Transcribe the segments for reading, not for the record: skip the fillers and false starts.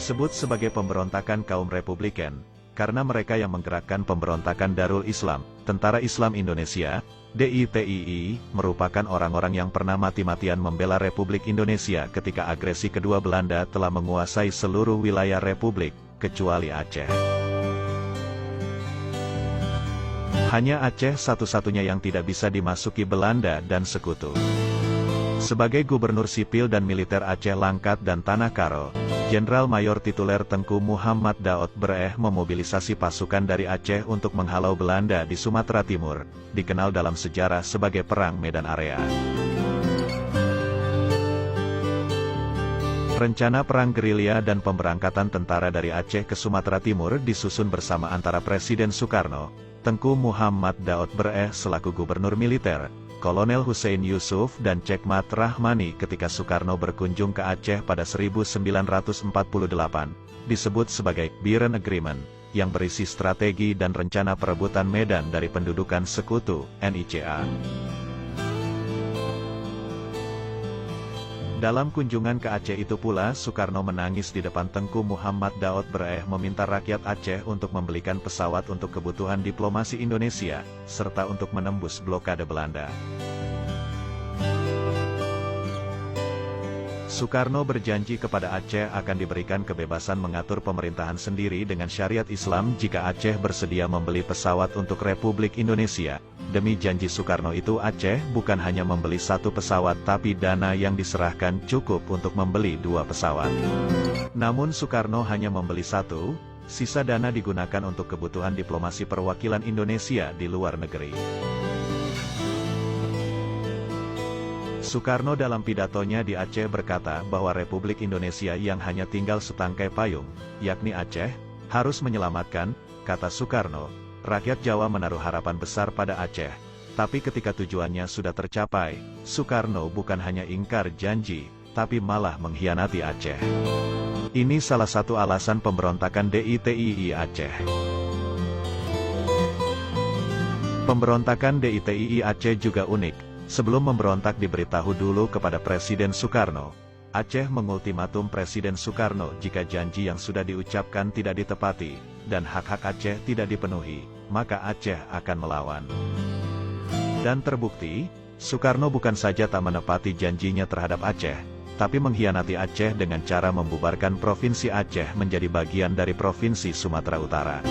disebut sebagai pemberontakan kaum Republikan, karena mereka yang menggerakkan pemberontakan Darul Islam, Tentara Islam Indonesia, DITII, merupakan orang-orang yang pernah mati-matian membela Republik Indonesia ketika agresi kedua Belanda telah menguasai seluruh wilayah Republik, kecuali Aceh. Hanya Aceh satu-satunya yang tidak bisa dimasuki Belanda dan sekutu. Sebagai gubernur sipil dan militer Aceh Langkat dan Tanah Karo, Jenderal Mayor Tituler Tengku Muhammad Daud Bereh memobilisasi pasukan dari Aceh untuk menghalau Belanda di Sumatera Timur, dikenal dalam sejarah sebagai Perang Medan Area. Rencana perang gerilya dan pemberangkatan tentara dari Aceh ke Sumatera Timur disusun bersama antara Presiden Soekarno, Tengku Muhammad Daud Bereh selaku gubernur militer, Kolonel Hussein Yusuf dan Cekmat Rahmani ketika Soekarno berkunjung ke Aceh pada 1948, disebut sebagai Biren Agreement, yang berisi strategi dan rencana perebutan Medan dari pendudukan sekutu, NICA. Dalam kunjungan ke Aceh itu pula Soekarno menangis di depan Tengku Muhammad Daud Bereh meminta rakyat Aceh untuk membelikan pesawat untuk kebutuhan diplomasi Indonesia, serta untuk menembus blokade Belanda. Soekarno berjanji kepada Aceh akan diberikan kebebasan mengatur pemerintahan sendiri dengan syariat Islam jika Aceh bersedia membeli pesawat untuk Republik Indonesia. Demi janji Soekarno itu Aceh bukan hanya membeli satu pesawat tapi dana yang diserahkan cukup untuk membeli 2 pesawat. Namun Soekarno hanya membeli 1, sisa dana digunakan untuk kebutuhan diplomasi perwakilan Indonesia di luar negeri. Soekarno dalam pidatonya di Aceh berkata bahwa Republik Indonesia yang hanya tinggal setangkai payung, yakni Aceh, harus menyelamatkan, kata Soekarno. Rakyat Jawa menaruh harapan besar pada Aceh, tapi ketika tujuannya sudah tercapai, Soekarno bukan hanya ingkar janji, tapi malah mengkhianati Aceh. Ini salah satu alasan pemberontakan DITII Aceh. Pemberontakan DITII Aceh juga unik. Sebelum memberontak diberitahu dulu kepada Presiden Soekarno. Aceh mengultimatum Presiden Soekarno jika janji yang sudah diucapkan tidak ditepati, dan hak-hak Aceh tidak dipenuhi, maka Aceh akan melawan. Dan terbukti, Soekarno bukan saja tak menepati janjinya terhadap Aceh, tapi mengkhianati Aceh dengan cara membubarkan Provinsi Aceh menjadi bagian dari Provinsi Sumatera Utara.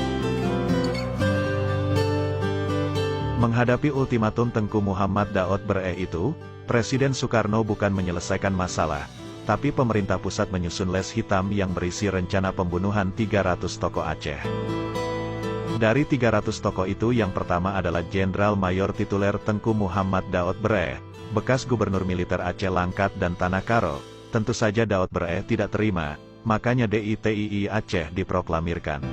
Menghadapi ultimatum Tengku Muhammad Daud Bereh itu, Presiden Soekarno bukan menyelesaikan masalah, tapi pemerintah pusat menyusun les hitam yang berisi rencana pembunuhan 300 tokoh Aceh. Dari 300 tokoh itu yang pertama adalah Jenderal Mayor Tituler Tengku Muhammad Daud Bereh, bekas gubernur militer Aceh Langkat dan Tanah Karo. Tentu saja Daud Bereh tidak terima, makanya DITII Aceh diproklamirkan.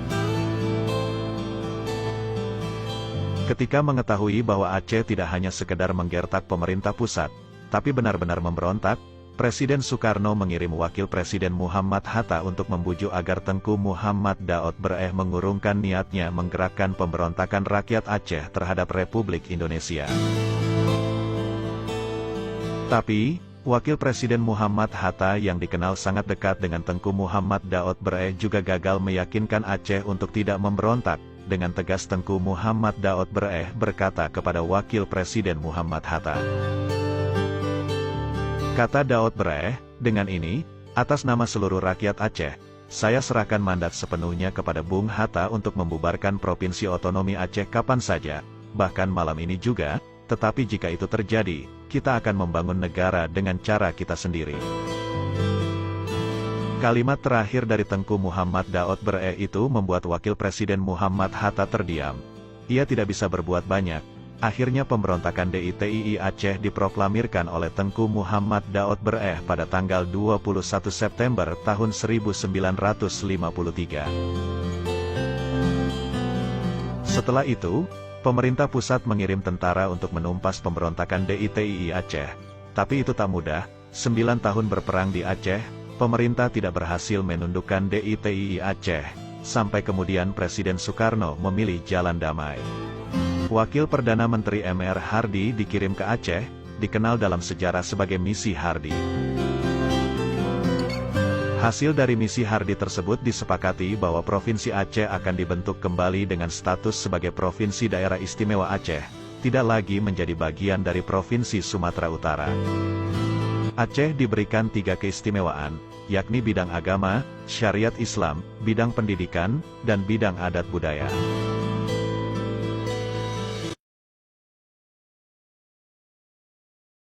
Ketika mengetahui bahwa Aceh tidak hanya sekedar menggertak pemerintah pusat, tapi benar-benar memberontak, Presiden Soekarno mengirim Wakil Presiden Muhammad Hatta untuk membujuk agar Tengku Muhammad Daud Bereh mengurungkan niatnya menggerakkan pemberontakan rakyat Aceh terhadap Republik Indonesia. Tapi, Wakil Presiden Muhammad Hatta yang dikenal sangat dekat dengan Tengku Muhammad Daud Bereh juga gagal meyakinkan Aceh untuk tidak memberontak. Dengan tegas Tengku Muhammad Daud Bereh berkata kepada Wakil Presiden Muhammad Hatta. Kata Daud Bereh, dengan ini, atas nama seluruh rakyat Aceh, saya serahkan mandat sepenuhnya kepada Bung Hatta untuk membubarkan Provinsi Otonomi Aceh kapan saja, bahkan malam ini juga, tetapi jika itu terjadi, kita akan membangun negara dengan cara kita sendiri. Kalimat terakhir dari Tengku Muhammad Daud Bereh itu membuat Wakil Presiden Muhammad Hatta terdiam. Ia tidak bisa berbuat banyak. Akhirnya pemberontakan DITII Aceh diproklamirkan oleh Tengku Muhammad Daud Bereh pada tanggal 21 September tahun 1953. Setelah itu, pemerintah pusat mengirim tentara untuk menumpas pemberontakan DITII Aceh. Tapi itu tak mudah, 9 tahun berperang di Aceh, pemerintah tidak berhasil menundukkan DITII Aceh, sampai kemudian Presiden Soekarno memilih jalan damai. Wakil Perdana Menteri M.R. Hardy dikirim ke Aceh, dikenal dalam sejarah sebagai misi Hardy. Hasil dari misi Hardi tersebut disepakati bahwa Provinsi Aceh akan dibentuk kembali dengan status sebagai Provinsi Daerah Istimewa Aceh, tidak lagi menjadi bagian dari Provinsi Sumatera Utara. Aceh diberikan 3 keistimewaan, yakni bidang agama, syariat Islam, bidang pendidikan, dan bidang adat budaya.